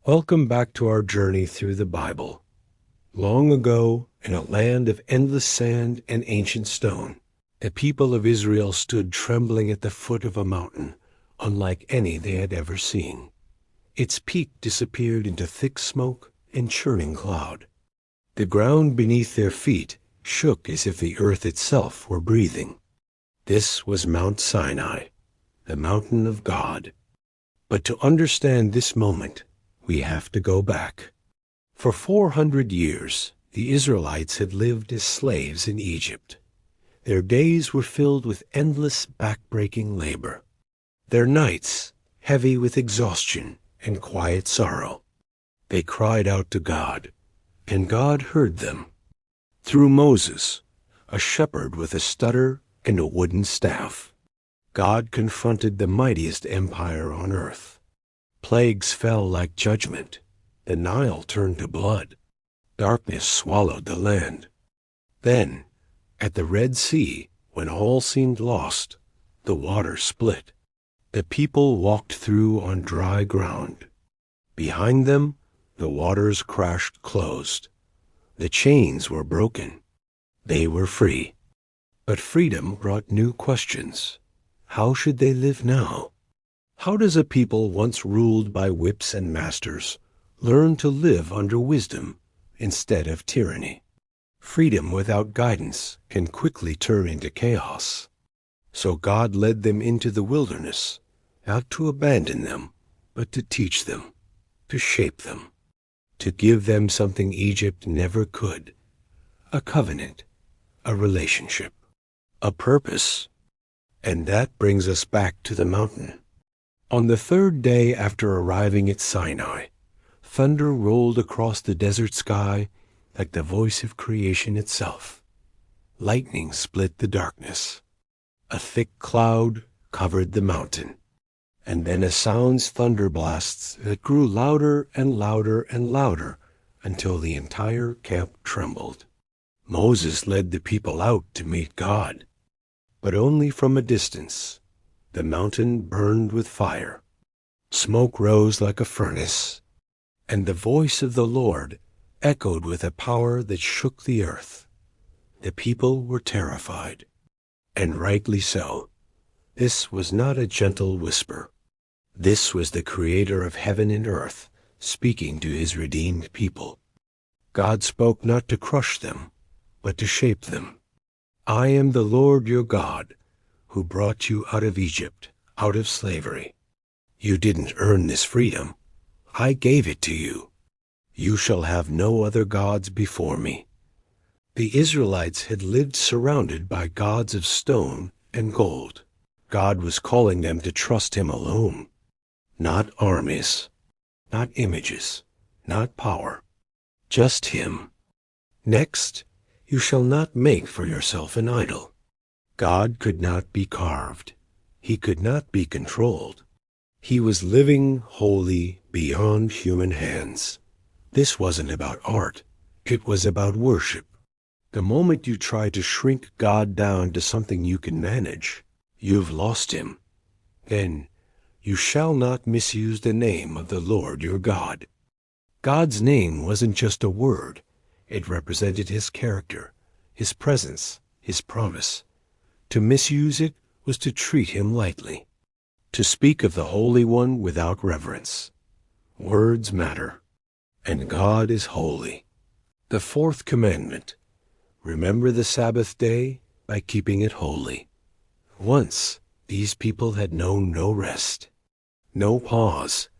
Welcome back to our journey through the Bible. Long ago, in a land of endless sand and ancient stone, the people of Israel stood trembling at the foot of a mountain, unlike any they had ever seen. Its peak disappeared into thick smoke and churning cloud. The ground beneath their feet shook as if the earth itself were breathing. This was Mount Sinai, the mountain of God. But to understand this moment, we have to go back. For 400 years, the Israelites had lived as slaves in Egypt. Their days were filled with endless back-breaking labor. Their nights heavy with exhaustion and quiet sorrow. They cried out to God, and God heard them. Through Moses, a shepherd with a stutter and a wooden staff, God confronted the mightiest empire on earth. Plagues fell like judgment. The Nile turned to blood. Darkness swallowed the land. Then, at the Red Sea, when all seemed lost, the water split. The people walked through on dry ground. Behind them, the waters crashed closed. The chains were broken. They were free. But freedom brought new questions. How should they live now? How does a people once ruled by whips and masters learn to live under wisdom instead of tyranny? Freedom without guidance can quickly turn into chaos. So God led them into the wilderness, not to abandon them, but to teach them, to shape them, to give them something Egypt never could: a covenant, a relationship, a purpose. And that brings us back to the mountain. On the third day after arriving at Sinai, thunder rolled across the desert sky like the voice of creation itself. Lightning split the darkness. A thick cloud covered the mountain. And then a sound's thunder blasts that grew louder and louder and louder until the entire camp trembled. Moses led the people out to meet God, but only from a distance. The mountain burned with fire. Smoke rose like a furnace, and the voice of the Lord echoed with a power that shook the earth. The people were terrified, and rightly so. This was not a gentle whisper. This was the Creator of heaven and earth speaking to his redeemed people. God spoke not to crush them, but to shape them. I am the Lord your God, who brought you out of Egypt, out of slavery. You didn't earn this freedom. I gave it to you. You shall have no other gods before me. The Israelites had lived surrounded by gods of stone and gold. God was calling them to trust him alone. Not armies, not images, not power, just him. Next, you shall not make for yourself an idol. God could not be carved. He could not be controlled. He was living, holy, beyond human hands. This wasn't about art. It was about worship. The moment you try to shrink God down to something you can manage, you've lost him. Then, you shall not misuse the name of the Lord your God. God's name wasn't just a word. It represented his character, his presence, his promise. To misuse it was to treat him lightly, to speak of the Holy One without reverence. Words matter, and God is holy. The fourth commandment: remember the Sabbath day by keeping it holy. Once, these people had known no rest, no pause,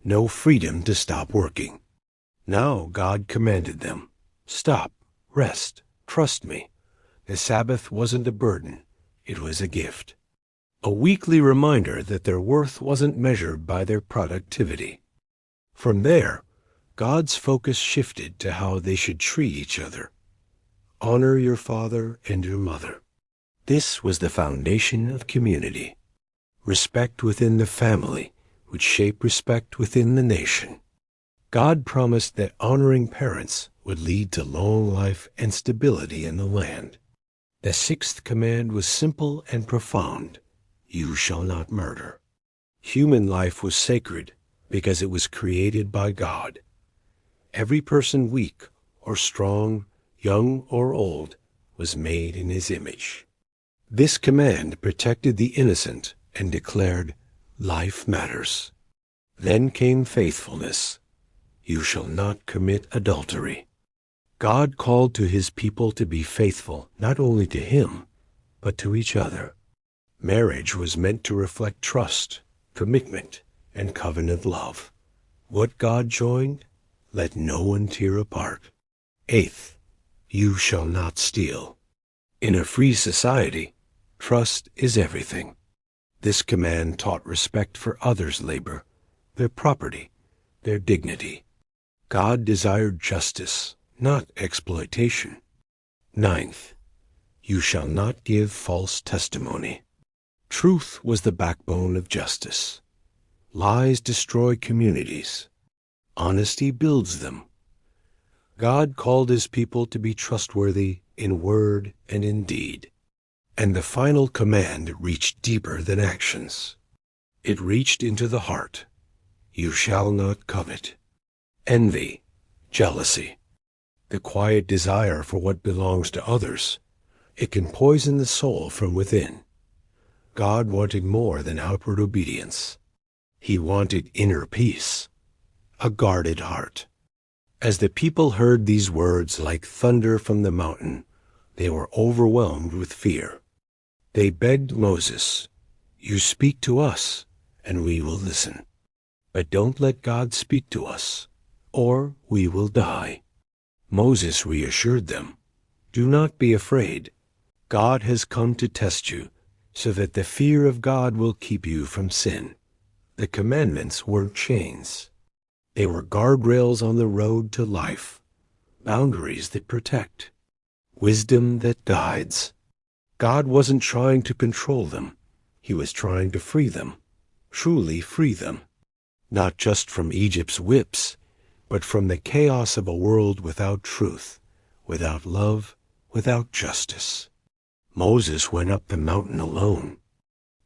no freedom to stop working. Now God commanded them, stop, rest, trust me. The Sabbath wasn't a burden, it was a gift. A weekly reminder that their worth wasn't measured by their productivity. From there, God's focus shifted to how they should treat each other. Honor your father and your mother. This was the foundation of community. Respect within the family would shape respect within the nation. God promised that honoring parents would lead to long life and stability in the land. The sixth command was simple and profound: you shall not murder. Human life was sacred, because it was created by God. Every person, weak or strong, young or old, was made in his image. This command protected the innocent and declared, life matters. Then came faithfulness. You shall not commit adultery. God called to his people to be faithful not only to him, but to each other. Marriage was meant to reflect trust, commitment, and covenant love. What God joined, let no one tear apart. Eighth, you shall not steal. In a free society, trust is everything. This command taught respect for others' labor, their property, their dignity. God desired justice, not exploitation. Ninth, you shall not give false testimony. Truth was the backbone of justice. Lies destroy communities. Honesty builds them. God called his people to be trustworthy in word and in deed. And the final command reached deeper than actions. It reached into the heart. You shall not covet. Envy, jealousy, the quiet desire for what belongs to others. It can poison the soul from within. God wanted more than outward obedience. He wanted inner peace, a guarded heart. As the people heard these words like thunder from the mountain, they were overwhelmed with fear. They begged Moses, "You speak to us, and we will listen. But don't let God speak to us, or we will die." Moses reassured them, "Do not be afraid. God has come to test you, so that the fear of God will keep you from sin." The commandments weren't chains. They were guardrails on the road to life, boundaries that protect, wisdom that guides. God wasn't trying to control them. He was trying to free them, truly free them, not just from Egypt's whips, but from the chaos of a world without truth, without love, without justice. Moses went up the mountain alone.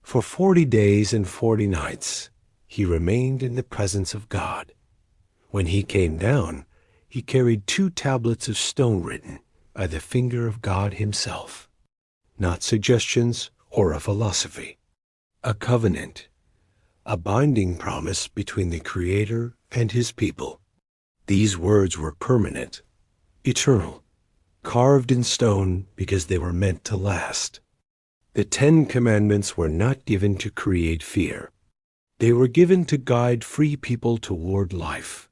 For 40 days and 40 nights, he remained in the presence of God. When he came down, he carried 2 tablets of stone written by the finger of God himself. Not suggestions or a philosophy. A covenant, a binding promise between the Creator and his people. These words were permanent, eternal, carved in stone because they were meant to last. The 10 Commandments were not given to create fear. They were given to guide free people toward life.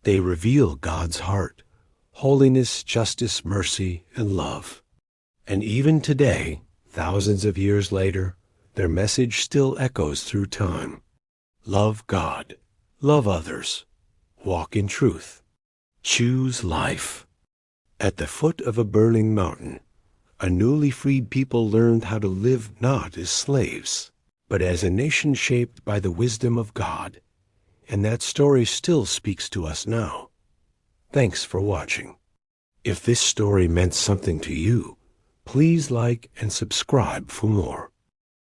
They reveal God's heart, holiness, justice, mercy, and love. And even today, thousands of years later, their message still echoes through time. Love God, love others, walk in truth, choose life. At the foot of a burning mountain, a newly freed people learned how to live not as slaves, but as a nation shaped by the wisdom of God. And that story still speaks to us now. Thanks for watching. If this story meant something to you, please like and subscribe for more.